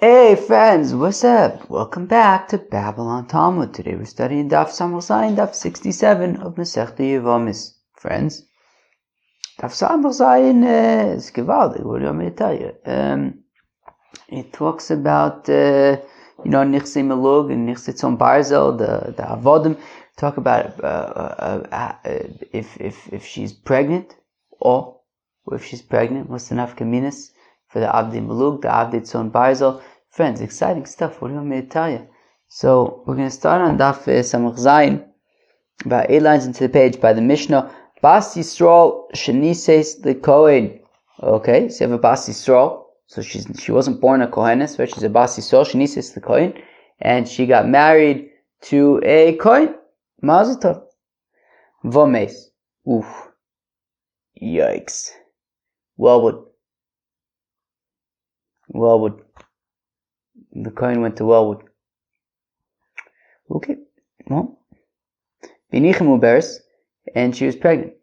Hey friends, what's up? Welcome back to Babylon Talmud. Today we're studying Daf Samach Zayin, Daf 67 of Masechta Yevamos. Friends, Daf Samach Zayin is gewaldig. What do you want me to tell you? It talks about Nichse Melug and Nichse Tzon Barzel, the Avodim. Talk about if she's pregnant, or if she's pregnant, what's the nafkaminas for the Avdei Melug, the Avdei Tzon Barzel. Friends, exciting stuff. What do you want me to tell you? So we're going to start on Daf Samach Zayin, about 8 lines into the page, by the Mishnah. Bas Yisrael Shenises the Kohen. Okay, so you have a Bas Yisrael. So she wasn't born a Kohenes, right? She's a Bas Yisrael Shenises the Kohen, and she got married to a Kohen. Mazel tov. Vomes. Oof. Yikes. Wellwood. The Kohen went to Wellwood. Okay. Well. Binichem Uberes, and she was pregnant.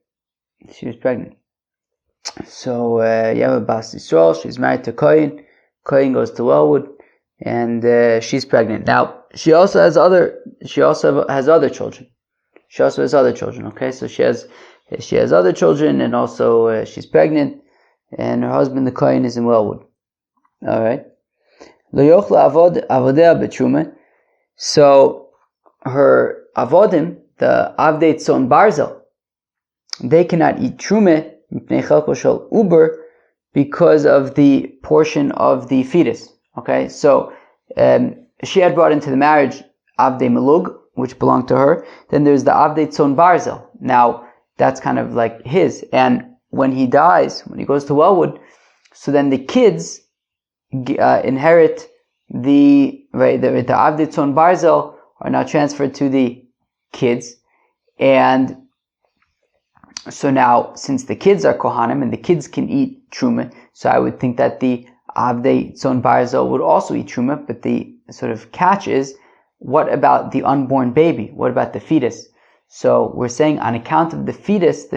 So you have a Bas Yisrael, she's married to Kohen. Kohen goes to Wellwood, and she's pregnant. Now, she also has other children. Okay, so she has other children, and also she's pregnant, and her husband, the Kohen, is in Wellwood. Alright. So her avodim, the Avdei Tzon Barzel, they cannot eat trumah uber because of the portion of the fetus. Okay, so she had brought into the marriage Avdei Melug, which belonged to her. Then there's the Avdei Tzon Barzel. Now that's kind of like his. And when he dies, when he goes to Wellwood, so then the kids inherit the Avdei Tzon Barzel are now transferred to the kids. And so now, since the kids are Kohanim and the kids can eat Truma, so I would think that the Avdei Tzon Barzel would also eat Truma, but the sort of catch is, what about the unborn baby? What about the fetus? So we're saying on account of the fetus prevents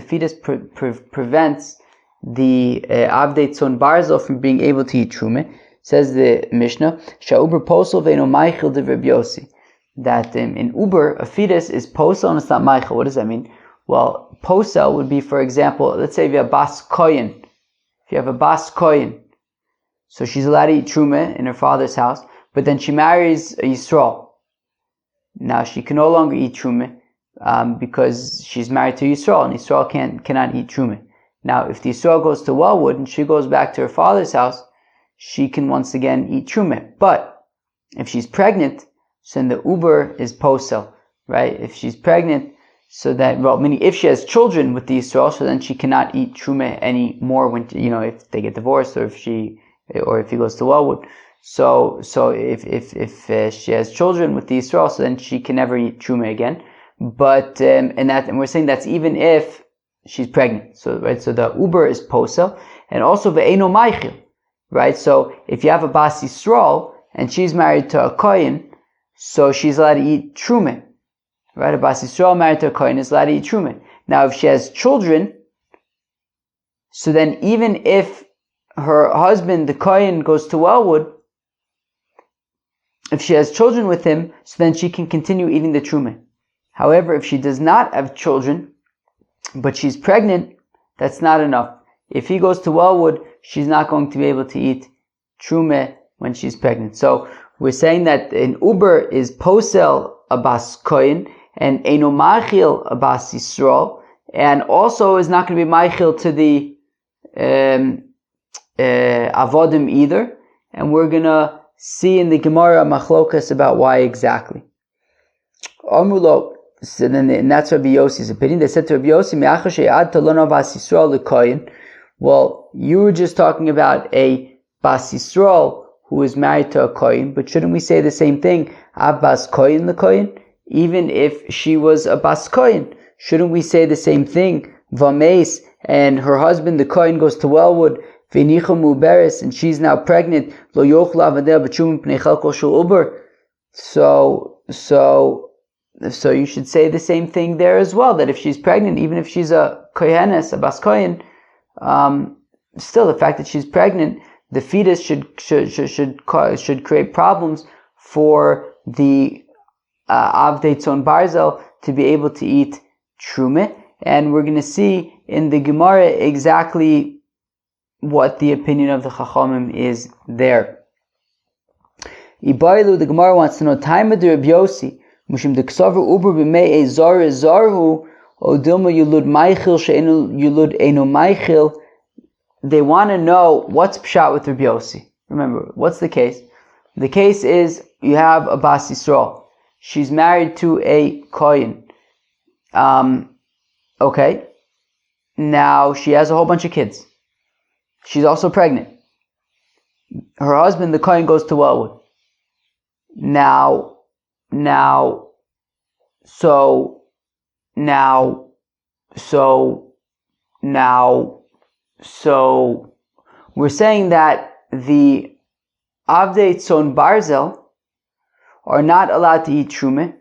the Avdei Tzon Barzel from being able to eat Truma. Says the Mishnah, Sha'uber posel ve'eno meichel de Reb Yossi, that in Uber, a fetus is posel and it's not meichel. What does that mean? Well, posel would be, for example, let's say if you have Bas Koyin. If you have a Bas Koyin, so she's allowed to eat Truma in her father's house, but then she marries a Yisrael. Now she can no longer eat Truma because she's married to Yisrael, and Yisrael cannot eat Truma. Now, if the Yisrael goes to Wellwood and she goes back to her father's house, she can once again eat Truma. But if she's pregnant, so then the Uber is posel, right? If she's pregnant, so that, meaning if she has children with the Yisrael, so then she cannot eat Truma anymore when, if they get divorced, or if he goes to Wellwood. So if she has children with the Yisrael, so then she can never eat Truma again. But, and we're saying that's even if she's pregnant. So, right, so the Uber is posel, and also ve'eno meichel. Right, so if you have a Bas Yisrael and she's married to a Kohen, so she's allowed to eat Truma. Right, a Bas Yisrael married to a Kohen is allowed to eat Truma. Now, if she has children, so then even if her husband, the Kohen, goes to Wellwood, if she has children with him, so then she can continue eating the Truma. However, if she does not have children, but she's pregnant, that's not enough. If he goes to Wellwood, she's not going to be able to eat Truma when she's pregnant. So we're saying that an Uber is posel a Bas Kohen, and Eino Machil a Bas Yisrael, and also is not going to be Machil to the Avodim either. And we're going to see in the Gemara Machlokas about why exactly. Amulo. So then, and that's Rabbi Yossi's opinion. They said to Rabbi Yossi, Me'achar she'ad talono Bas Yisrael l'Kohen. Well, you were just talking about a Bas Yisrael who is married to a Kohen, but shouldn't we say the same thing? Av Bas Kohen l'Kohen? Even if she was a Bas Kohen, shouldn't we say the same thing? Vameis, and her husband, the Kohen, goes to Wellwood, V'nichel Muberes, and she's now pregnant, Lo yochel avadeh b'tshum pnei chelko shel uber. So you should say the same thing there as well, that if she's pregnant, even if she's a Kohenes, a Bas Kohen, still the fact that she's pregnant the fetus should create problems for the Avdei Tzon Barzel to be able to eat Truma. And we're going to see in the Gemara exactly what the opinion of the Chachamim is there. Ibailu, the Gemara wants to know, Taima de Rabbi Yossi, Mushim de Ksaver Uber b'mei zar zarhu, o dilma yulud meichel she'enu yulud eno meichel. They want to know what's pshat with Rabbi Yossi. Remember, what's the case? The case is you have a Bas Yisrael. She's married to a Kohen. Okay. Now she has a whole bunch of kids. She's also pregnant. Her husband, the Kohen, goes to Wellwood. Now, we're saying that the Avdei Tzon Barzel are not allowed to eat Truma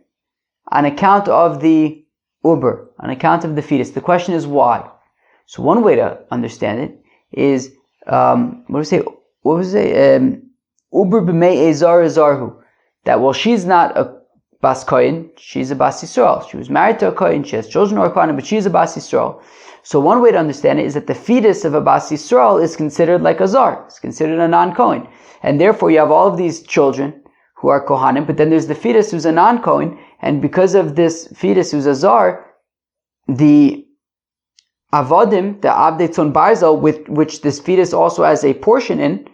on account of the Uber, on account of the fetus. The question is why? So one way to understand it is, Uber b'mei ezar zarhu. That she's not a Bas Kohen, she's a Bas Yisrael. She was married to a Kohen, she has children or a Kohen, but she's a Bas Yisrael. So one way to understand it is that the fetus of a Bas Yisrael is considered like a Zar. It's considered a non-Kohen. And therefore you have all of these children who are Kohanim, but then there's the fetus who's a non-Kohen, and because of this fetus who's a Zar, the Avodim, the Avdei Tzon Barzel, with which this fetus also has a portion in,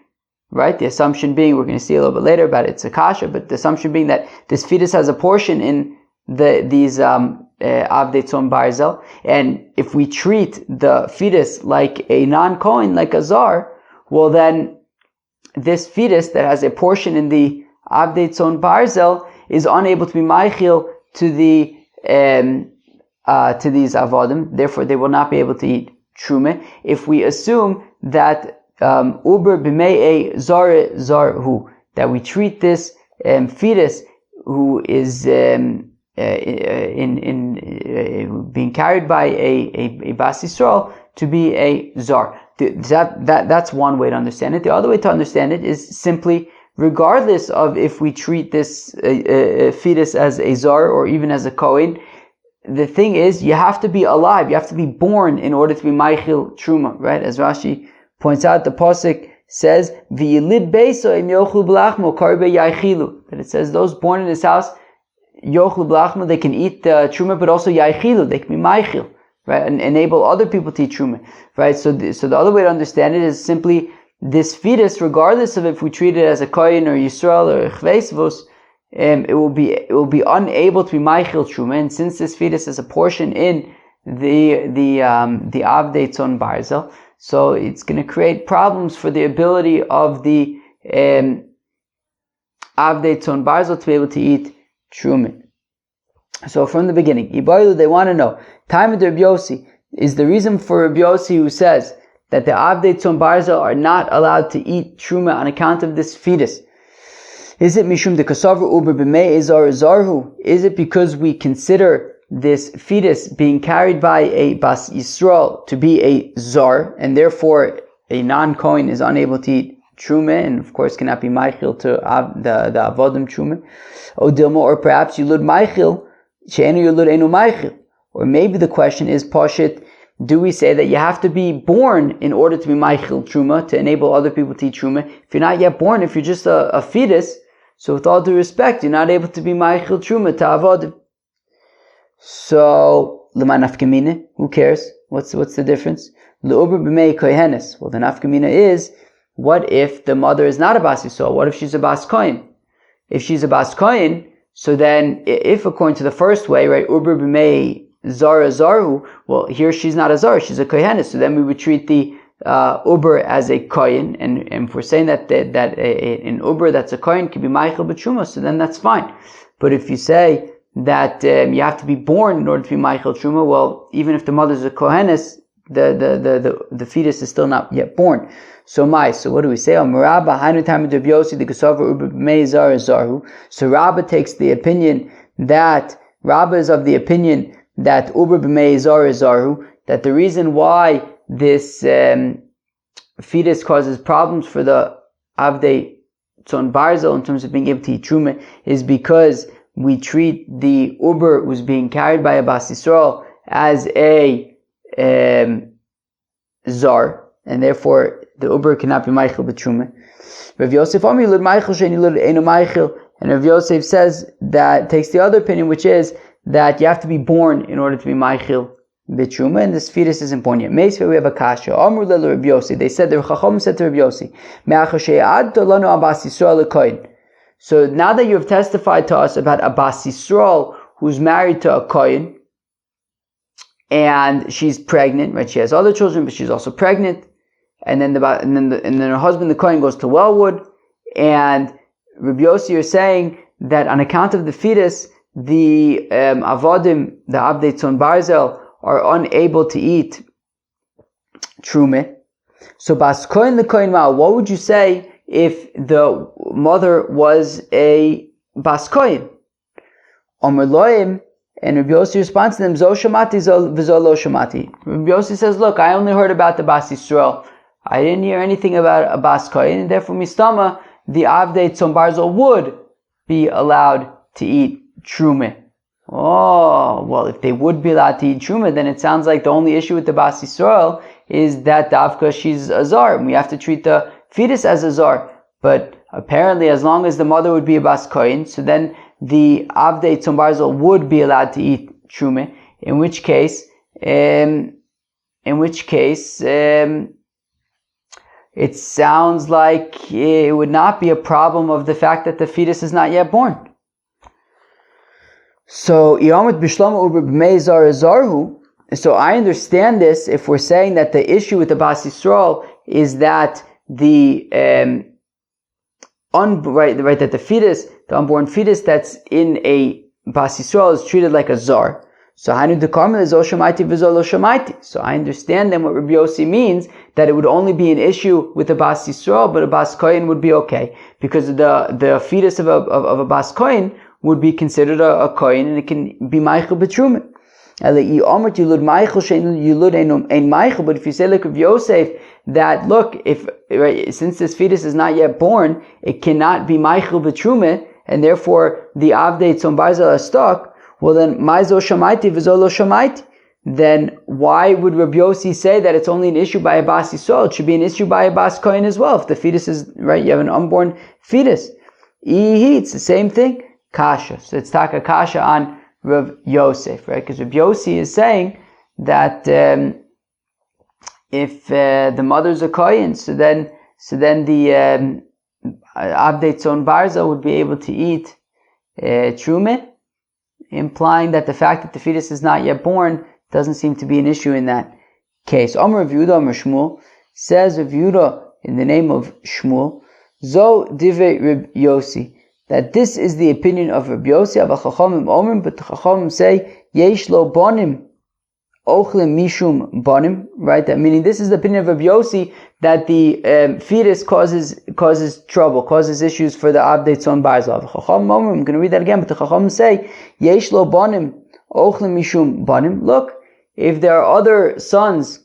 right? The assumption being, we're going to see a little bit later about it's a kasha, but the assumption being that this fetus has a portion in these Avdei Tzon Barzel, and if we treat the fetus like a non-Kohen, like a Zar, well then this fetus that has a portion in the Avdei Tzon Barzel is unable to be meichel to the to these avodim. Therefore, they will not be able to eat truma. If we assume that uber b'mei zarhu, that we treat this fetus who is being carried by a Bas Yisrael to be a zar. That's one way to understand it. The other way to understand it is simply, regardless of if we treat this fetus as a zar or even as a kohen, the thing is, you have to be alive, you have to be born in order to be meichel truma, right? As Rashi points out, the pasuk says, "V'yilid beiso im yochlu b'lachmo karbe yaichilu." That it says those born in his house, yochlu b'lachmo, they can eat truma, but also yaichilu, they can be meichel, right? And enable other people to eat truma, right? So the other way to understand it is simply this fetus, regardless of if we treat it as a kohen or Yisrael or a chveisvos, it will be unable to be meichel truma, and since this fetus is a portion in the Avdei Tzon Barzel, so it's going to create problems for the ability of the Avdei Tzon Barzel to be able to eat truma. So from the beginning, Ibayu, they want to know, time of Rabbi Yossi is the reason for Rabbi Yossi who says that the Avdei Tzon Barzel are not allowed to eat truma on account of this fetus. Is it mishum de kasaver uber b'mei ezar zarhu? Is it because we consider this fetus being carried by a Bas Yisrael to be a zar, and therefore a non-Kohen is unable to eat truma, and of course cannot be meichel to the avodim truma? O dilma, or perhaps yulud meichel she'enu yulud enu meichel? Or maybe the question is, pashit, do we say that you have to be born in order to be meichel truma, to enable other people to eat truma? If you're not yet born, if you're just a fetus, so with all due respect, you're not able to be meichel truma to avodim. So, l'ma nafkamina, who cares? What's the difference? L'uber b'mei kohenes. Well, the nafkamina is, what if the mother is not a Bas Yisrael? What if she's a Bas Kohen? If she's a Bas Kohen, so then, if according to the first way, right, uber b'mei zara zarhu, well, here she's not a zar, she's a kohenes, so then we would treat the uber as a kohen, and if we're saying that an uber that's a kohen can be meichel b'truma, so then that's fine. But if you say that you have to be born in order to be meichel truma, well, even if the mother's a kohenes, the fetus is still not yet born. So what do we say? So Rabba takes the opinion that Rabba is of the opinion that uber b'mei zar zarhu, that the reason why this fetus causes problems for the Avdei Tzon Barzel in terms of being able to eat Truma is because we treat the Uber who's being carried by a Bas Yisrael as a Zar, and therefore the Uber cannot be Meichel b'Truma. Rav Yosef Omer Yilud Meichel Shein Yilud Eino Meichel, and Rav Yosef says that takes the other opinion, which is that you have to be born in order to be Meichel b'Truma, and this fetus isn't born yet. Meisvei, we have a kasha. Amru le Rav Yossi. They said, the Chacham said to Rav Yossi, Me'achar she'adto lanu Abbas Yisrael lekohen. So now that you have testified to us about Abbas Yisrael, who's married to a kohen, and she's pregnant, right? She has other children, but she's also pregnant. And then her husband, the kohen, goes to Wellwood, and Rabbi Yossi are saying that on account of the fetus, the avodim, the Avdei Tzon Barzel, are unable to eat Truma. So Bas Kohen the Kohen Ma'al, what would you say if the mother was a Bas Kohen? Omer Loim, and Rabbi Yossi responds to them, Zo Shamati, Zo Lo Shamati. Rabbi Yossi says, look, I only heard about the Bas Yisrael. I didn't hear anything about a Bas Kohen, and therefore Mistama, the Avdei Tzon Barzel would be allowed to eat Truma. Oh, well, if they would be allowed to eat Truma, then it sounds like the only issue with the Bas Yisrael is that Davka, she's a Zar, and we have to treat the fetus as a Zar. But apparently, as long as the mother would be a Bas Kohen, so then the Avdei Tzon Barzel would be allowed to eat Truma, in which case, it sounds like it would not be a problem of the fact that the fetus is not yet born. So I understand this if we're saying that the issue with the Bas Yisrael is that the that the fetus, the unborn fetus that's in a Bas Yisrael is treated like a Zar. So I understand then what Rabbi Yossi means, that it would only be an issue with a Bas Yisrael, but a Bas Kohen would be okay, because the fetus of a Bas Kohen would be considered a Kohen, and it can be Meichel b'Truma. But if you say like Rav Yosef, that look, since this fetus is not yet born, it cannot be Meichel b'Truma, and therefore the Avdei Tzon Barzel are stuck, well then, Maizo Shamaiti v'zo lo Shamaiti. Then why would Rabbi Yossi say that it's only an issue by a Bas Yisrael? It should be an issue by a Bas Kohen as well. If the fetus is, right, you have an unborn fetus. It's the same thing. Kasha. So it's taka kasha on Rav Yosef, right? Because Rav Yossi is saying that if the mother's a Kohen, so then the Avdei Tzon Barzel would be able to eat Truma, implying that the fact that the fetus is not yet born doesn't seem to be an issue in that case. Amar Rav Yehuda Amar Shmuel, says Rav Yehuda in the name of Shmuel, Zo Divrei Rav Yossi, that this is the opinion of Rav Yossi, Ava Chachamim Omer, but the Chachamim say, Yesh lo bonim, ochlim mishum bonim, right? That meaning this is the opinion of Rav Yossi, that the fetus causes trouble, causes issues for the Avdei Tzon Barzel. Chachamim Omer, I'm going to read that again, but the Chachamim say, Yesh lo bonim, ochlim mishum bonim. Look, if there are other sons,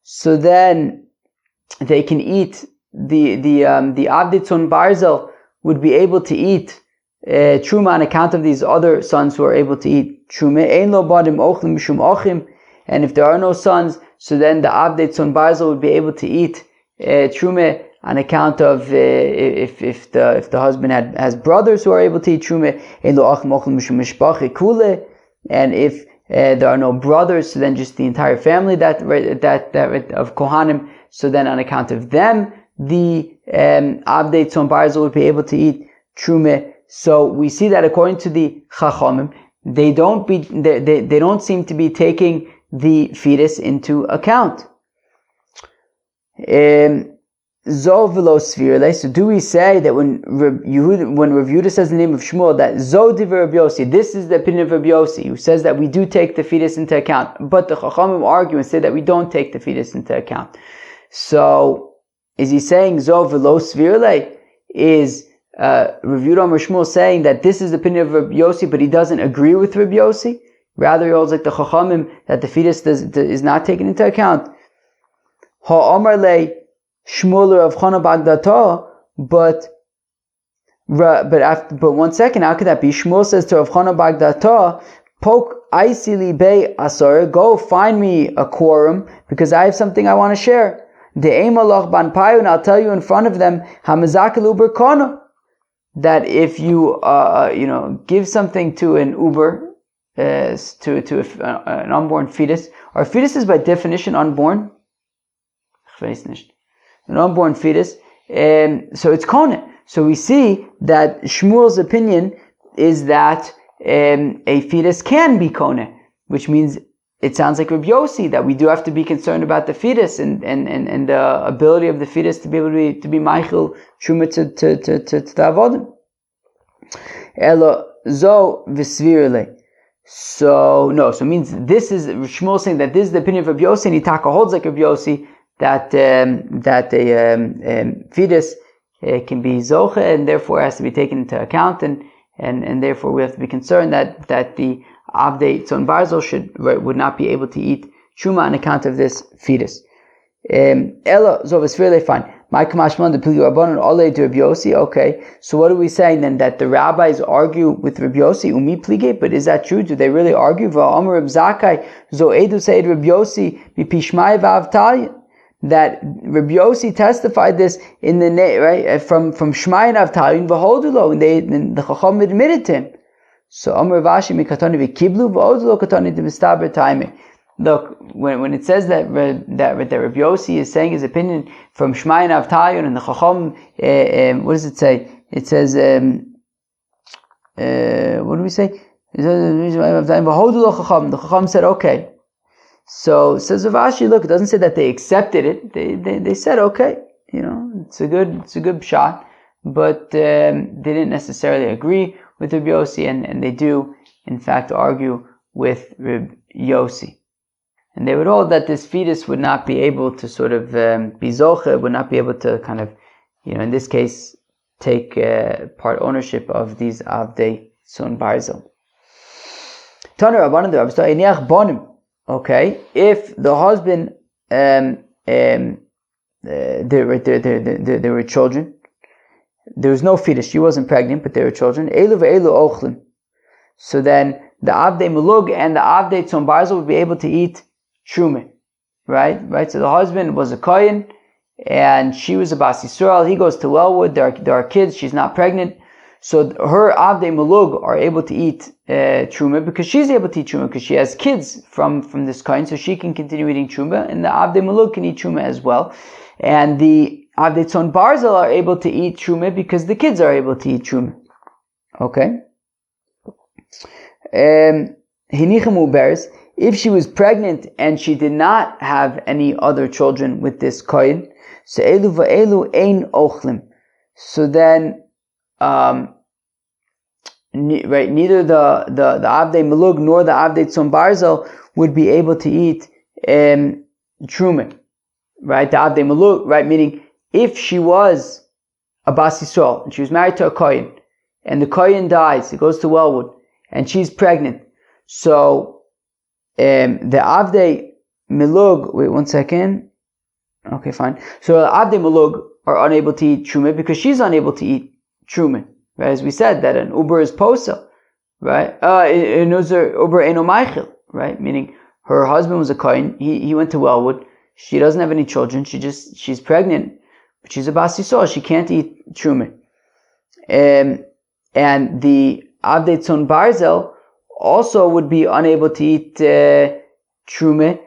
so then they can eat the Avdei Tzon Barzel would be able to eat Truma on account of these other sons who are able to eat Truma. Ein lo badim ochlim mishum ochim. And if there are no sons, so then the Avdei Tzon Barzel would be able to eat Truma on account of if the husband has brothers who are able to eat Truma. Ein lo ochim ochlim mishum mishpachi kule. And if there are no brothers, so then just the entire family that of Kohanim. So then on account of them, the Avdei Tzon Barzel would be able to eat Truma. So we see that according to the Chachamim, they don't seem to be taking the fetus into account. So do we say that when Rav Yehuda says the name of Shmuel, that Zo Divrei Rav Yossi, this is the opinion of Rav Yossi, who says that we do take the fetus into account, but the Chachamim argue and say that we don't take the fetus into account. So is he saying Zo v'lo svirle? Is Rav Yehuda Amar Shmuel saying that this is the opinion of Rav Yossi, but he doesn't agree with Rav Yossi? Rather, he holds like the Chachamim that the fetus is not taken into account. Ha'amar le Shmuel or Rav Chana Bagdata, but one second, how could that be? Shmuel says to Rav Chana Bagdata, Pok Aisili Bei Asar, go find me a quorum because I have something I want to share. The Eimalach Ban Payu, and I'll tell you in front of them, Hamazakil Uber Kono, that if you give something to an Uber, an unborn fetus, our fetus is by definition unborn. An unborn fetus, so it's Kone. So we see that Shmuel's opinion is that a fetus can be Kone, which means it sounds like Rabbi Yossi, that we do have to be concerned about the fetus and the ability of the fetus to be able to be Meichel Truma to the Avodim. Elo zo v'svirle. So it means this is Shmuel saying that this is the opinion of Rabbi Yossi, and Itaka holds like Rabbi Yossi that a fetus can be zoche, and therefore has to be taken into account, and therefore we have to be concerned that the Avdei Tzon Barzel would not be able to eat truma on account of this fetus. Ella Zovesfirle, fine. My Kamashman the Pili Rabbanon Ole to Rabbi Yossi. Okay, so what are we saying then? That the rabbis argue with Rabbi Yossi Umi Plige, but is that true? Do they really argue? Va'amar Reb Zakai Zo Edu Seid Rabbi Yossi Bipishmai V'Avtalyin. That Rabbi Yossi testified this in the right from Shmai and Avtalyin v'Hodulo, and the Chacham admitted to him. So Amar Vashi mikatani v'Kiblu v'Hodulo katani d'Mistaber Taime. Look, when it says that Rabbi Yossi is saying his opinion from Shmai and Avtalyin and the Chacham, what does it say? It says, what do we say? The Chacham said, okay. So says Rav Ashi, look, it doesn't say that they accepted it. They said, okay, it's a good shot, but they didn't necessarily agree with Rabbi Yossi, and they do in fact argue with Rabbi Yossi. And they would hold that this fetus would not be able to sort of be zoche, would not be able to kind of, in this case, take part ownership of these Avdei Tzon Barzel. Taner Rabbanan the Rabbi Eniach Bonim. Okay, if the husband, there were children, there was no fetus, she wasn't pregnant, but there were children. Elu ve'elu ochlim. So then the Avdei Mulug and the Avdei Tzon Barzel would be able to eat truma, right? So the husband was a kohen, and she was a Bas Yisrael. He goes to Wellwood. There are kids. She's not pregnant. So her Avdei Mulug are able to eat truma because she's able to eat truma because she has kids from this kind, so she can continue eating truma, and the Avdei Mulug can eat truma as well. And the Avdei Tzon Barzel are able to eat truma because the kids are able to eat truma. Okay. Hinichem uberes. If she was pregnant and she did not have any other children with this kohen, so elu va'elu ein ochlim. So then, neither the Avdei Melug nor the Avdei Tzon Barzel would be able to eat truma, right? The Avdei Melug, right? Meaning, if she was a Bas Yisrael and she was married to a kohen, and the kohen dies, it goes to Wellwood, and she's pregnant, so the Avdei Melug, wait one second. Okay, fine. So the Avdei Melug are unable to eat truma because she's unable to eat truma. Right? As we said, that an Uber is posel, right? Uber eno meichel, right? Meaning her husband was a kohen. He went to Wellwood. She doesn't have any children. She's pregnant, but she's a Bas Yisrael. She can't eat truma. And the Avdei Tzon Barzel also would be unable to eat truma.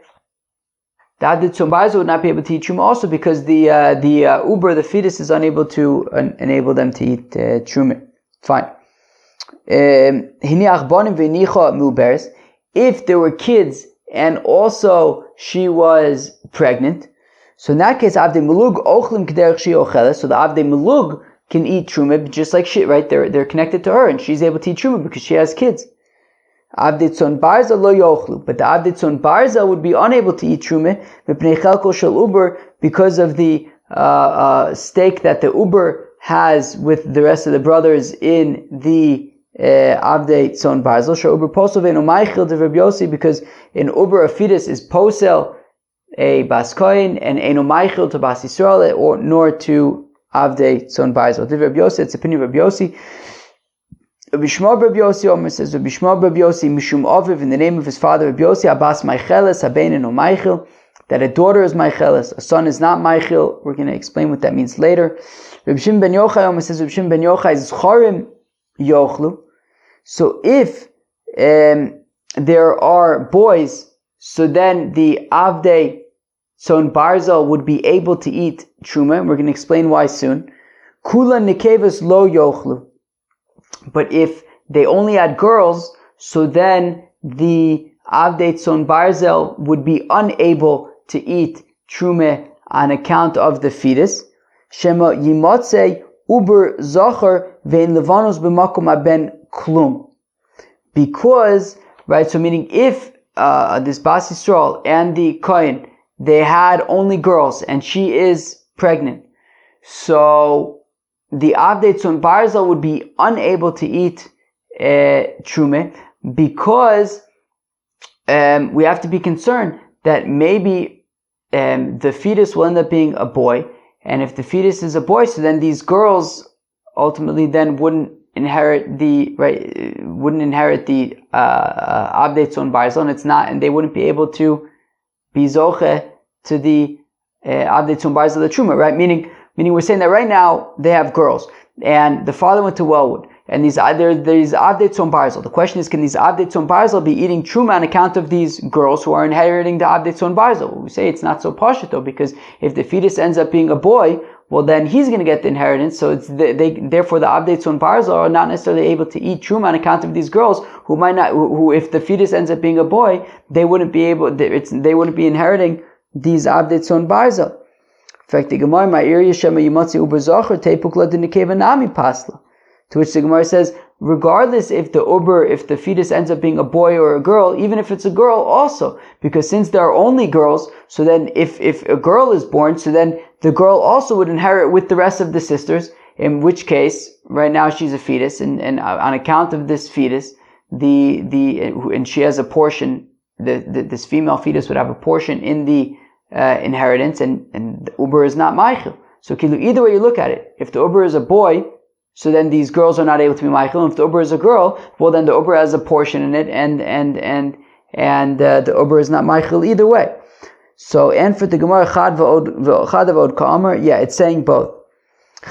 The Avdei Tzon Barzel would not be able to eat truma also because the Uber, the fetus, is unable to enable them to eat truma. Fine. If there were kids and also she was pregnant, so in that case, Avdei Melug ochlim k'derech she ocheles. So the Avdei Melug can eat truma just like she, right? They're connected to her, and she's able to eat truma because she has kids. Avdei Tzon Barzel lo yochlu, but the Avdei Tzon Barzel would be unable to eat truma mipnei chelko shel uber because of the stake that the uber has with the rest of the brothers in the Avdei Tzon Barzel. Shel uber posel ve'eno meichel de Rabbi Yossi, because in uber a fetus is posel a Bas Kohen, and Eino Meichel to Bas Yisrael, or nor to Avdei Tzon Barzel. Rabbi Yossi, it's the opinion of Rabbi Yossi. Rabbi Shmuel Rabbi Yossi Omer says, Rabbi Shmuel Rabbi Yossi, Mishum Aviv, in the name of his father Rabbi Yossi, Abbas Meicheles, Habein Eino Meichel, that a daughter is Meicheles, a son is not Meichel. We're going to explain what that means later. Rabbi Shimon ben Yochai Omer says, Rabbi Shimon ben Yochai is Chorim Yochlu. So if there are boys, so then the Avdei Tzon Barzel would be able to eat Truma. We're going to explain why soon. Kula Nekevas Lo Yochlu. But if they only had girls, so then the Avdei Tzon Barzel would be unable to eat Truma on account of the fetus. Shema Yimotze Uber Zocher Vein Levanos B'makom Aben Klum. Because, right, so meaning if this Bas Yisrael and the Kohen, they had only girls and she is pregnant, so the Avdei Tzon Barzel would be unable to eat Truma, because we have to be concerned that maybe the fetus will end up being a boy, and if the fetus is a boy, so then these girls ultimately then wouldn't inherit the Avdei Tzon Barzel, and it's not, and they wouldn't be able to be zoche to the Avdei Tzon Barzel, the Truma, right? Meaning we're saying that right now they have girls, and the father went to Wellwood, and these Avdei Tzon Barzel. The question is, can these Avdei Tzon Barzel be eating Truma on account of these girls who are inheriting the Avdei Tzon Barzel? Well, we say it's not so pashut though, because if the fetus ends up being a boy, well then he's going to get the inheritance. So therefore the Avdei Tzon Barzel are not necessarily able to eat Truma on account of these girls who might not, who if the fetus ends up being a boy, they wouldn't be inheriting these Avdei Tzon Barzel. In fact, the Gemara, my area Shema Yimatzi Uber Zocher Teipukla Dinekeva Nami Pasla. To which the Gemara says, regardless if the fetus ends up being a boy or a girl, even if it's a girl also, because since there are only girls, so then if a girl is born, so then the girl also would inherit with the rest of the sisters, in which case, right now she's a fetus, and on account of this fetus, and she has a portion, this female fetus would have a portion in the inheritance, and the Uber is not Meichel. So either way you look at it, if the Uber is a boy, so then these girls are not able to be Meichel. And if the Uber is a girl, well then the Uber has a portion in it, and the Uber is not Meichel either way. So, and for the Gemara, Chad v'od ka'amar, yeah, it's saying both.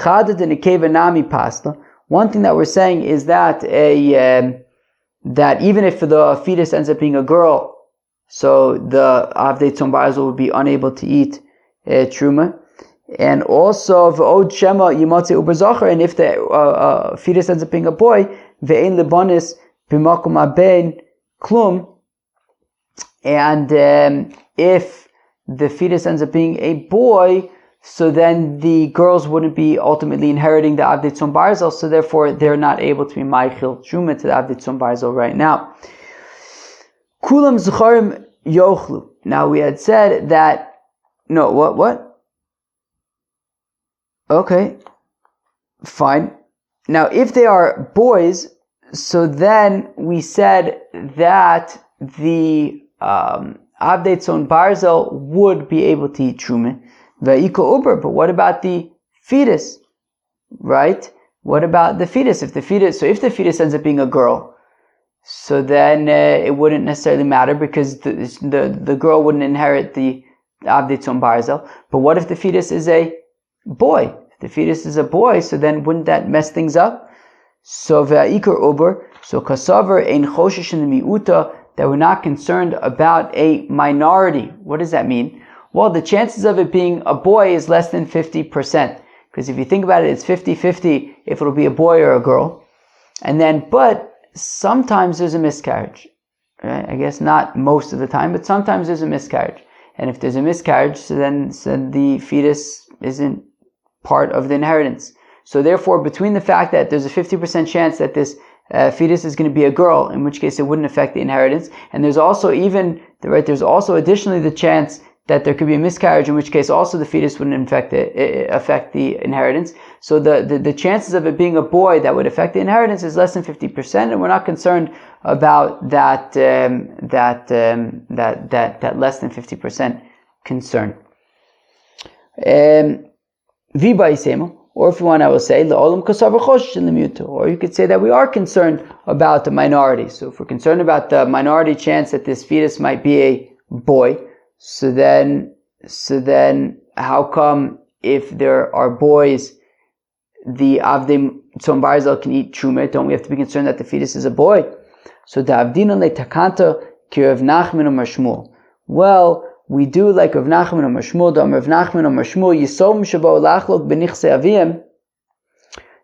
Chad d'nekeva nami pasta. One thing that we're saying is that that even if the fetus ends up being a girl, so the Avdei Tzon Barzel would be unable to eat Truma. And also, v'od shema yimotze uber zocher, and if the fetus ends up being a boy, ve'ein lebanis b'makom aben klum, and if the fetus ends up being a boy, so then the girls wouldn't be ultimately inheriting the Avdei Tzon Barzel, so therefore they're not able to be Meichel Truma to the Avdei Tzon Barzel right now. Kulam Zecharim Yochlu. Now we had said that, no, what? Okay, fine. Now if they are boys, so then we said that the Avdei Tzon Barzel would be able to eat Truma. Ve'iko Uber, but what about the fetus? Right? What about the fetus? So if the fetus ends up being a girl, so then it wouldn't necessarily matter, because the girl wouldn't inherit the Avdei Tzon Barzel. But what if the fetus is a boy? If the fetus is a boy, so then wouldn't that mess things up? So ve'ikar Uber, so kasaver ein choshesh in the miuta, that we're not concerned about a minority. What does that mean? Well, the chances of it being a boy is less than 50%. Because if you think about it, it's 50-50 if it'll be a boy or a girl. But sometimes there's a miscarriage. Right? I guess not most of the time, but sometimes there's a miscarriage. And if there's a miscarriage, so then the fetus isn't part of the inheritance. So therefore, between the fact that there's a 50% chance that this fetus is going to be a girl, in which case it wouldn't affect the inheritance, and there's also additionally the chance that there could be a miscarriage, in which case also the fetus wouldn't affect the inheritance. So the chances of it being a boy that would affect the inheritance is less than 50%, and we're not concerned about that less than 50% concern. Or if you want, I will say, or you could say that we are concerned about the minority. So if we're concerned about the minority chance that this fetus might be a boy, so then how come if there are boys, the Avdim Tzon Barzel can eat Truma? Don't we have to be concerned that the fetus is a boy? So the Avdino le takanta ki Rav Nachman Amar Shmuel. Well, we do like Rav Nachman Amar Shmuel, Rav Nachman Amar Shmuel, Yisom Shabo Lachlok Benichse Avim,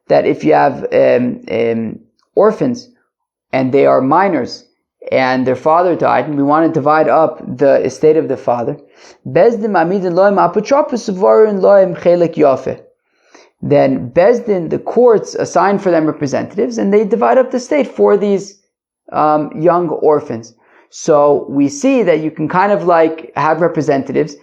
that if you have orphans and they are minors and their father died, and we want to divide up the estate of the father, Bezdin Amidin Loim Apotropos Varin Loim Chelek Yafeh. Then Bezdin, the courts, assign for them representatives, and they divide up the estate for these young orphans. So we see that you can kind of like have representatives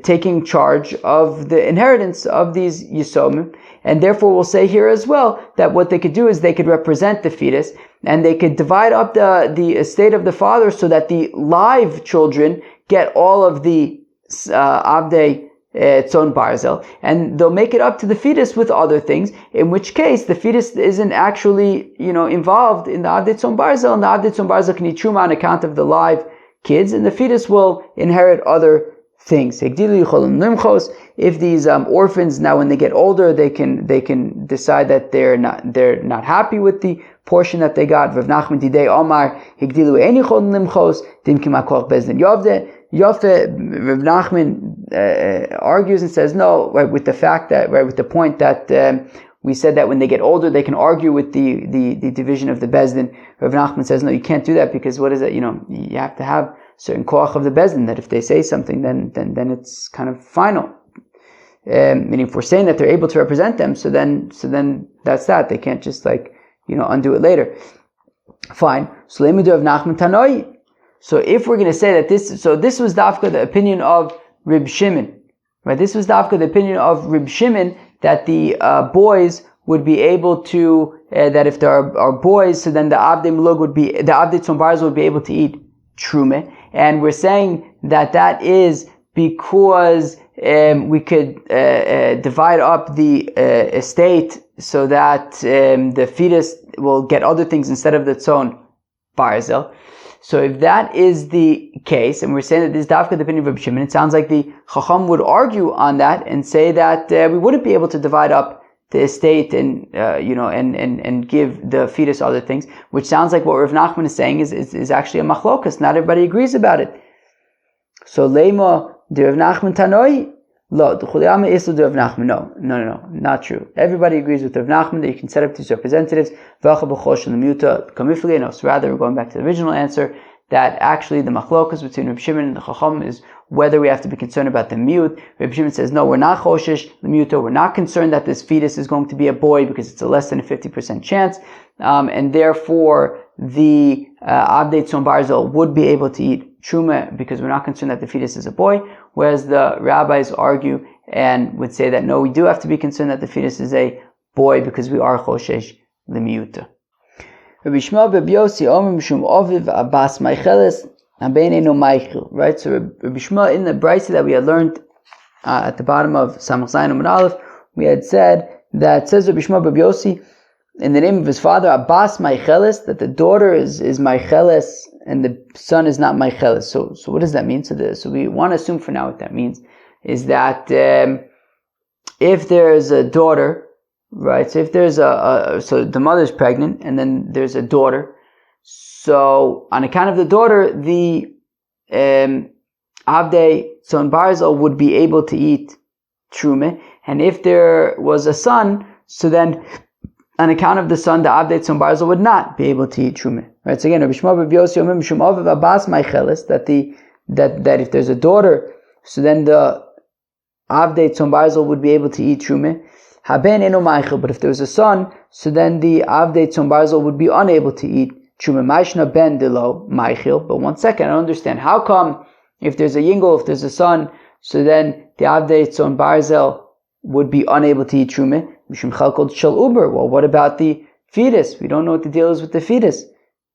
taking charge of the inheritance of these Yisomim, and therefore we'll say here as well that what they could do is they could represent the fetus, and they could divide up the estate of the father so that the live children get all of the Avdei Tzon Barzel, and they'll make it up to the fetus with other things, in which case the fetus isn't actually, involved in the Avdei Tzon Barzel, and the Avdei Tzon Barzel can eat Truma on account of the live kids, and the fetus will inherit other things. If these orphans, now when they get older, they can decide that they're not happy with the portion that they got. Rav Nachman Didei Omar Higdilu Eini Cholim Limchos Dim Kimakoch Bezdin Yovde. Rav Nachman argues and says no, right, with the point that we said that when they get older they can argue with the division of the Bezdin. Rav Nachman says no, you can't do that, because what is it? You have to have certain koach of the Bezdin, that if they say something, then it's kind of final. Meaning, if we're saying that they're able to represent them, so then that's that. They can't just undo it later. Fine. So let me do Rav Nachman Tanoi. So if we're going to say that this was dafka the opinion of Rib Shimon, right? This was dafka the opinion of Rib Shimon, that the boys would be able to, that if there are boys, so then the Avdei Tzon Barzel would be able to eat Truma. And we're saying that is because we could divide up the estate so that the fetus will get other things instead of the Tzon Barzel. So if that is the case, and we're saying that this is dafka the opinion of Reb Shimon, it sounds like the Chacham would argue on that and say that we wouldn't be able to divide up the estate and give the fetus other things, which sounds like what Rav Nachman is saying is actually a machlokas. Not everybody agrees about it. So Leima de Rav Nachman Tanoi, lo d'chuliyama islu de Rav Nachman. No, not true. Everybody agrees with Rav Nachman that you can set up these representatives. V'acha b'chosh l'muta kamifli. No, so rather we're going back to the original answer, that actually the machlokas between Reb Shimon and the Chacham is whether we have to be concerned about the mute. Reb Shimon says, no, we're not choshesh l'muta. We're not concerned that this fetus is going to be a boy because it's a less than a 50% chance, and therefore the Avdei Tzon Barzel would be able to eat Truma because we're not concerned that the fetus is a boy. Whereas the rabbis argue and would say that no, we do have to be concerned that the fetus is a boy because we are choshesh l'miuta. Rabbi Shmuel Bar Yossi Omer Mishum Oviv Abbas Maicheles Abeneinu Maichel. Right, so Rabbi Shmuel, in the brisa that we had learned at the bottom of Samach Zayin Amud Aleph, we had said that says Rabbi Shmuel Bar Yossi in the name of his father Abbas Maicheles, that the daughter is Maicheles and the son is not Maicheles. So what does that mean? So we want to assume for now what that means is that if there is a daughter, right? So if there's so the mother's pregnant and then there's a daughter. So on account of the daughter, the Avdei Tzon Barzel would be able to eat Truma. And if there was a son, so then on account of the son, the Avdei Tzon Barzel would not be able to eat Truma. Right? So again, Rabbi Shmuel Bar Yossi Omer Mishum Oviv Abbas Maicheles, that if there's a daughter, so then the Avdei Tzon Barzel would be able to eat Truma. Haben eno Maichel, but if there was a son, so then the Avdei Tzon Barzel would be unable to eat Truma. Maishna ben delo Maichel. But one second, I don't understand. How come if there's a yingol, if there's a son, so then the Avdei Tzon Barzel would be unable to eat Truma? Mishum chalkot shel uber. Well, what about the fetus? We don't know what the deal is with the fetus.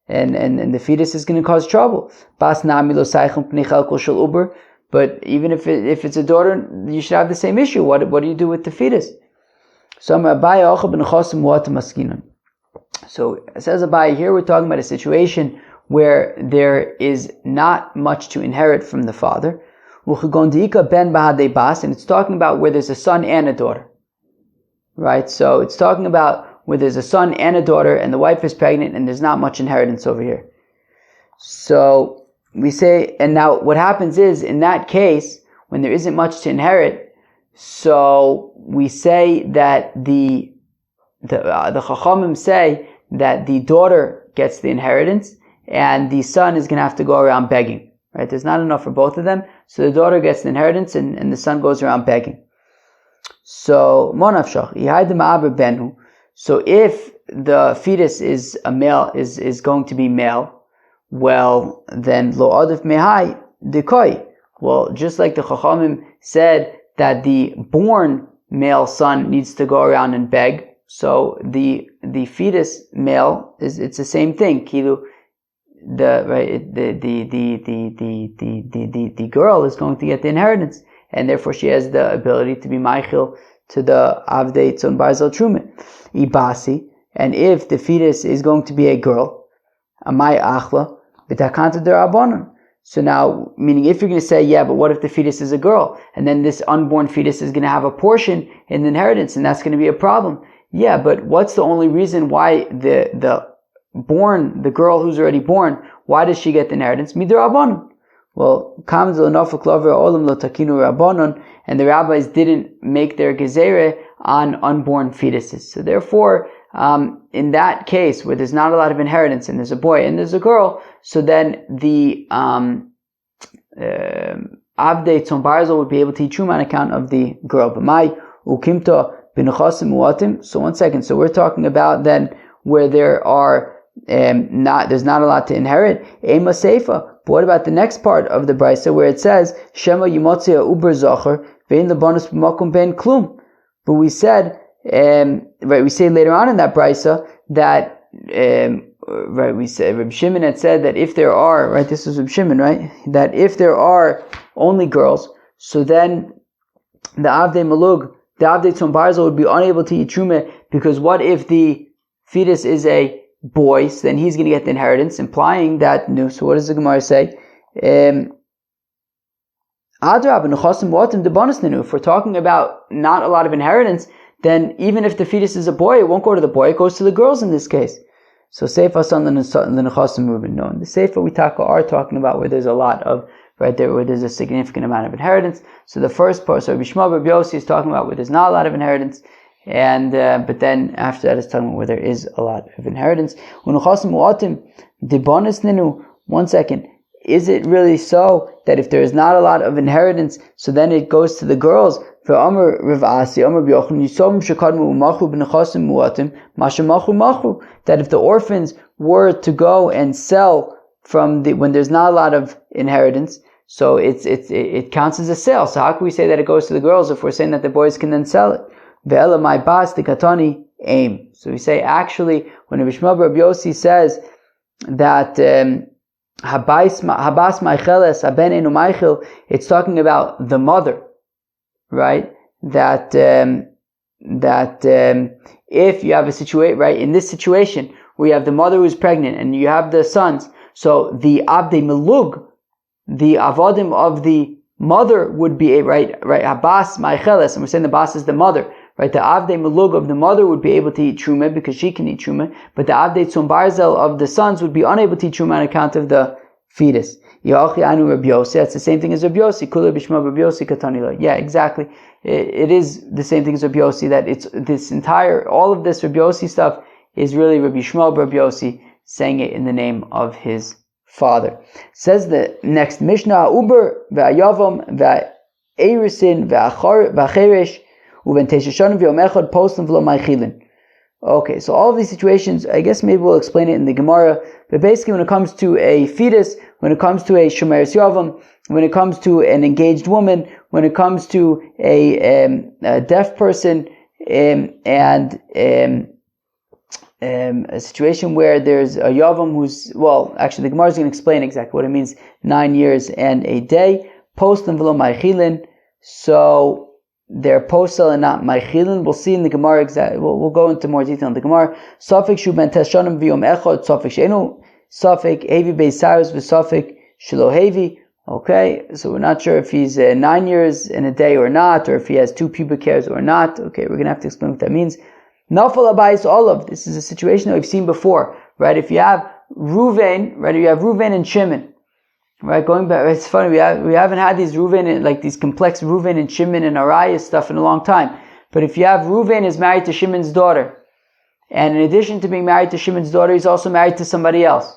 And the fetus is going to cause trouble. Bas nami lo saichem pnei chalkot shel uber. But even if it's a daughter, you should have the same issue. What do you do with the fetus? So it says Abai, here we're talking about a situation where there is not much to inherit from the father. And it's talking about where there's a son and a daughter. Right? So it's talking about where there's a son and a daughter and the wife is pregnant and there's not much inheritance over here. So we say, and now what happens is, in that case, when there isn't much to inherit, so we say that the Chachamim say that the daughter gets the inheritance and the son is going to have to go around begging. Right? There's not enough for both of them, so the daughter gets the inheritance and the son goes around begging. So monafshach yihayd ma'aber benhu. So if the fetus is a male, is going to be male, well then lo adif mehai dekoi. Well, just like the Chachamim said that the born male son needs to go around and beg, so the fetus male it's the same thing. Kilu, the girl is going to get the inheritance, and therefore she has the ability to be meichel to the avdei tzon barzel truma ibasi. And if the fetus is going to be a girl, amai achla b'takanta derabanan. So now, meaning if you're going to say, yeah, but what if the fetus is a girl? And then this unborn fetus is going to have a portion in the inheritance, and that's going to be a problem. Yeah, but what's the only reason why the girl who's already born, why does she get the inheritance? Midrabanan. Well, and the rabbis didn't make their gezerah on unborn fetuses. So therefore, in that case where there's not a lot of inheritance and there's a boy and there's a girl, so then the Avdei Tzon Barzel would be able to eat truma on account of the girl. So 1 second. So we're talking about then where there are there's not a lot to inherit. Ema Seifa. But what about the next part of the brisa where it says Shema Yimotzia Uber Zocher Vein Lebanus B'Makom Ben Klum? But we said we say later on in that brisa that we said Reb Shimon had said that if there are this is Reb Shimon, right? That if there are only girls, so then the Avdei Malug, the Avdei Tzon Barzel would be unable to eat truma, because what if the fetus is a boy? So then he's going to get the inheritance, implying that. So what does the Gemara say? If we're talking about not a lot of inheritance, then even if the fetus is a boy, it won't go to the boy, it goes to the girls in this case. So Seifa Son the Nechasim Reuben. No, in the Seifa we are talking about where there's a lot of, right there, where there's a significant amount of inheritance. So the first part, so Rabbi Shmuel Bar Yossi is talking about where there's not a lot of inheritance, and but then after that it's talking about where there is a lot of inheritance. 1 second. Is it really so that if there is not a lot of inheritance, so then it goes to the girls? That if the orphans were to go and sell from when there's not a lot of inheritance, so it counts as a sale. So how can we say that it goes to the girls if we're saying that the boys can then sell it? So we say actually when Rabbi Shmuel Bar Yossi says that it's talking about the mother, right? That if you have a situation, right, in this situation where you have the mother who's pregnant and you have the sons, so the Abdei Melug, the Avodim of the mother would be right, Abbas Maicheles, and we're saying the Abbas is the mother, right? The Avdei Melug of the mother would be able to eat truma because she can eat truma, but the Avdei Tzon Barzel of the sons would be unable to eat truma on account of the fetus. That's the same thing as Rabbi Yossi. Yeah, exactly. It is the same thing as Rabbi Yossi, that it's this entire, all of this Rabbi Yossi stuff is really Rabbi Shmuel Bar Yossi saying it in the name of his father. Says the next Mishnah, Uber ve'ayavam ve'erisin ve'acheresh uven tesheshanim ve'omechad poslim v'lo ma'chilin. Okay, so all of these situations, I guess maybe we'll explain it in the Gemara, but basically when it comes to a fetus, when it comes to a shomeres yavam, when it comes to an engaged woman, when it comes to a deaf person, and a situation where there's a yavam who's, well, actually the Gemara is going to explain exactly what it means, 9 years and a day, postel v'lo ma'achilin. So they're postel and not ma'achilin. We'll see in the Gemara exactly. We'll go into more detail in the Gemara. Safek shu ben teshonim v'yom echad. Safek she'enu. Safek hevi beisarus v'safek shelo hevi. Okay, so we're not sure if he's 9 years in a day or not, or if he has 2 pubic hairs or not. Okay, we're going to have to explain what that means. Nafal abayis olav. This is a situation that we've seen before, right? If you have Ruvain, right? You have Ruvain and Shimon, right? Going back, it's funny, we haven't had these Ruvain, like these complex Ruvain and Shimon and Araya stuff in a long time. But if you have Ruvain is married to Shimon's daughter, and in addition to being married to Shimon's daughter, he's also married to somebody else.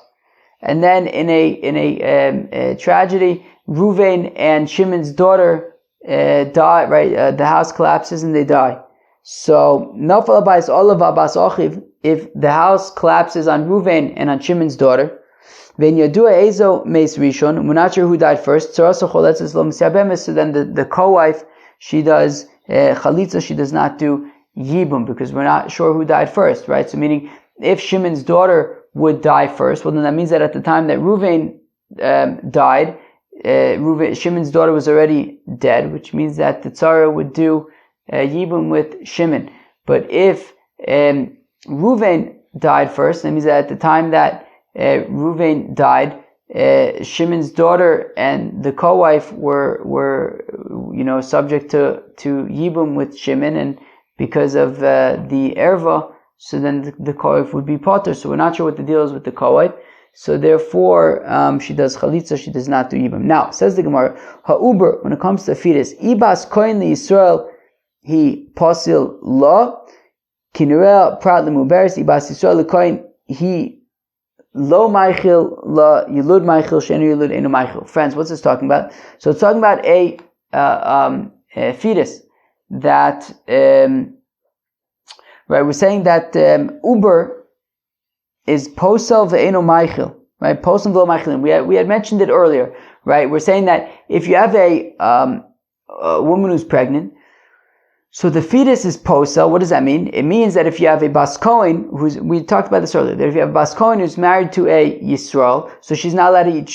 And then in a tragedy, Ruvain and Shimon's daughter die. Right, the house collapses and they die. So nafal abayis olav abbas achiv. If the house collapses on Ruvain and on Shimon's daughter, then yadua ezo meis rishon. We're not sure who died first. So then the co-wife, she does chalitza. She does not do yibum because we're not sure who died first. Right. So meaning if Shimon's daughter would die first, well then that means that at the time that Ruvain died, Shimon's daughter was already dead, which means that the tzara would do yibum with Shimon. But if Ruvain died first, that means that at the time that Ruvain died, Shimon's daughter and the co-wife were subject to yibum with Shimon, and because of the erva, so then the co-wife would be potter. So we're not sure what the deal is with the co-wife. So therefore, she does chalitza, she does not do yibum. Now, says the Gemara, ha'uber, when it comes to a fetus, ibas koin li Yisrael, he posil la, kinurel prat lemuberes, ibas Yisrael le koin, he lo maichil la yilud maichil, shenu yilud enu maichil. Friends, what's this talking about? So it's talking about a fetus that, right, we're saying that uber is posel ve'eno maichil, right? Posel ve'eno maichil. We had mentioned it earlier, right? We're saying that if you have a woman who's pregnant, so the fetus is posel. What does that mean? It means that if you have a bas kohen, we talked about this earlier, that if you have a bas kohen who's married to a Yisrael, so she's not allowed to eat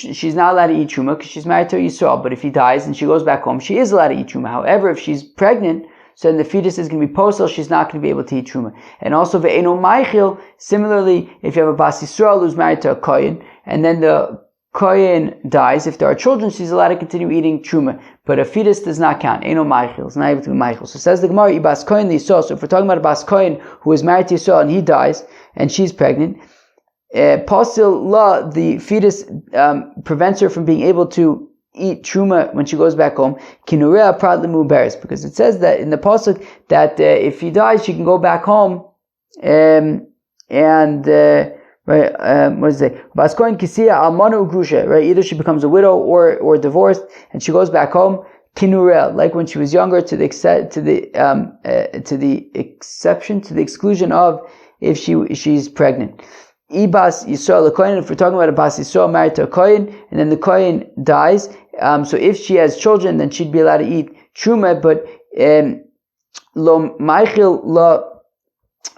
truma because she's married to a Yisrael. But if he dies and she goes back home, she is allowed to eat truma. However, if she's pregnant, so then the fetus is going to be posel, she's not going to be able to eat truma. And also ve'eno maichil, similarly, if you have a bas Yisrael who's married to a kohen, and then the kohen dies, if there are children, she's allowed to continue eating truma. But a fetus does not count. Eno maichil, it's not able to be maichil. So says the Gemara, ibas kohen Yisrael. So if we're talking about a bas kohen who is married to Yisrael and he dies, and she's pregnant, posil la, the fetus prevents her from being able to eat truma when she goes back home. Kinurea prat lemuberes, because it says that in the pasuk that if he dies, she can go back home right, what does it say? Baskoin kisiya almana ugrusha, right? Either she becomes a widow or divorced, and she goes back home. Kinurel, like when she was younger, to the exclusion of if she's pregnant. Ibas Yisrael Kohen. If we're talking about a Bas Yisrael married to a Kohen, and then the Kohen dies, so if she has children, then she'd be allowed to eat truma. But lo maichil lo,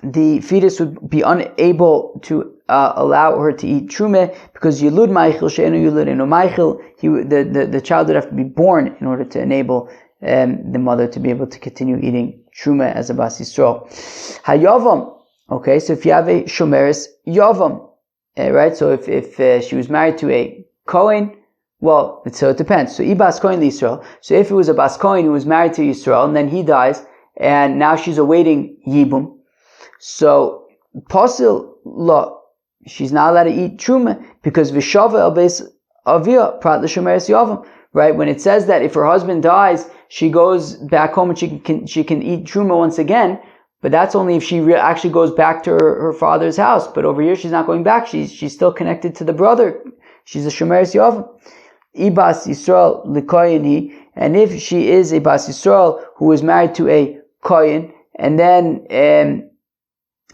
the fetus would be unable to allow her to eat truma because yilud maichil she'enu yilud eno maichil. The child would have to be born in order to enable the mother to be able to continue eating truma as a Bas Yisrael. Hayavam. Okay, so if you have a shomeres yavam, right? So if she was married to a Kohen, well, so it depends. So ibas Kohen Yisrael. So if it was a Bas Kohen who was married to Yisrael and then he dies, and now she's awaiting yibum, so posil la, she's not allowed to eat truma because v'shava el beis avia prat l'shomeres yavam. Right? When it says that if her husband dies, she goes back home and she can eat truma once again. But that's only if she actually goes back to her father's house. But over here, she's not going back. She's still connected to the brother. She's a shomeres yavam. Ibas Yisrael l'koyeni. And if she is a Bas Yisrael who is married to a kohen, and then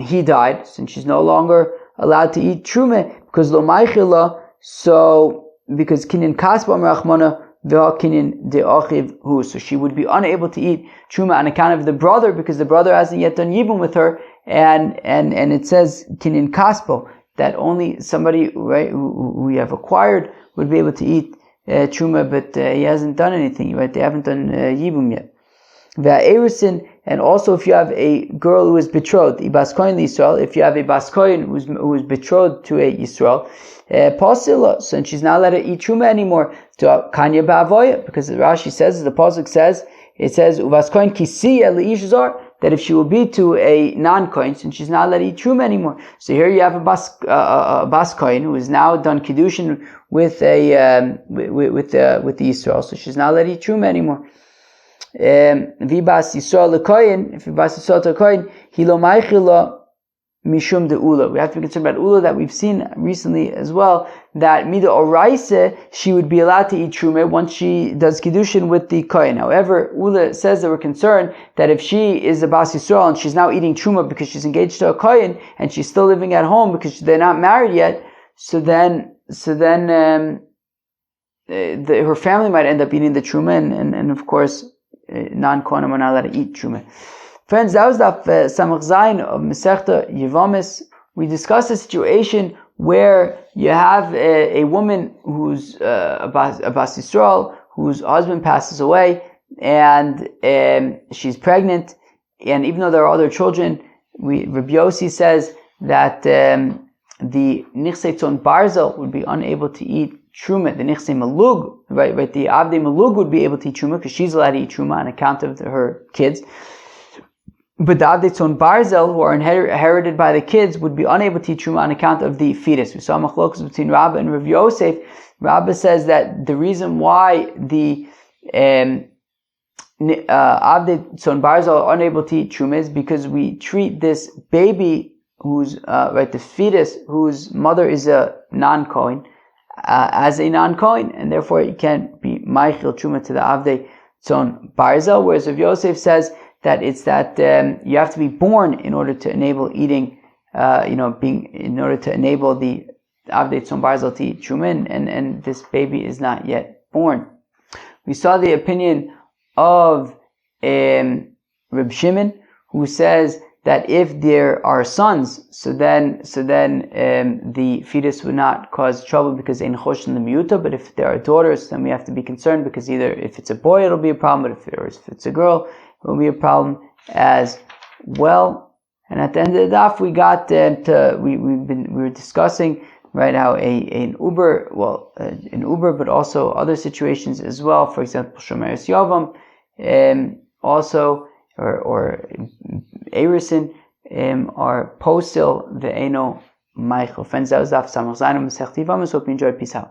he died, since she's no longer allowed to eat truma, because lo maichila, so because kinin kasba merachmana v'hakinin de'achiv hu, so she would be unable to eat truma on account of the brother, because the brother hasn't yet done yibum with her, and it says kinin kaspo, that only somebody, right, who we have acquired would be able to eat truma, but he hasn't done anything, right? They haven't done yibum yet. And also if you have a girl who is betrothed, ibas kohen Yisrael, if you have a bas kohen who is betrothed to a Yisrael, pasila, so she's not allowed to eat truma anymore. To kanya ba'avoya, because Rashi says, the pasuk says, it says uvas kohen kisiya leish zar, that if she will be to a non-kohen, since she's not allowed to eat truma anymore. So here you have a bas kohen who has now done kiddushin with the Yisrael, so she's not allowed to eat truma anymore. Vibas Yisrael lekoyin, if Vibas Yisrael to koyin, hilo maichila mishum de ula. We have to be concerned about ula, that we've seen recently as well, that mida oraisa, she would be allowed to eat truma once she does kiddushin with the koyin. However, ula says that we're concerned that if she is a bas Yisrael and she's now eating truma because she's engaged to a koyin and she's still living at home because they're not married yet, so then her family might end up eating the truma, and of course non-kohanim are not allowed to eat truma. Friends, that was Daf Samach Zayin of Masechta Yevamos. We discussed a situation where you have a woman who's a bas Yisrael, whose husband passes away, and she's pregnant, and even though there are other children, Rabbi Yossi says that the Nichsei Tzon Barzel would be unable to eat truma. The Nichsei Malug, right, the Avdei Malug would be able to eat truma because she's allowed to eat truma on account of her kids. But the Avdei Tzon Barzel, who are inherited by the kids, would be unable to eat truma on account of the fetus. We saw machlokas between Rabbah and Rav Yosef. Rabbah says that the reason why the Avdei Tzon Barzel are unable to eat truma is because we treat this baby who's the fetus whose mother is a non-kohen as a non-kohen, and therefore it can't be maichil truma to the Avdei Tzon Barzel. Whereas Rav Yosef says that it's that you have to be born in order to enable eating, in order to enable the Avdei Tzon Barzel to eat truma, and this baby is not yet born. We saw the opinion of Reb Shimon, who says that if there are sons, so then the fetus would not cause trouble because ein chosh in the miuta. But if there are daughters, then we have to be concerned, because either if it's a boy, it'll be a problem, but if it's a girl, it will be a problem as well. And at the end of the daf, we got we were discussing, right, how an Uber, but also other situations as well. For example, Shomeres Yavam, also. Or Erisin are postil ve'eno Michael. Friends, that was Daf Samach Zayin of Masechta Yevamos. Hope you enjoyed. Peace out.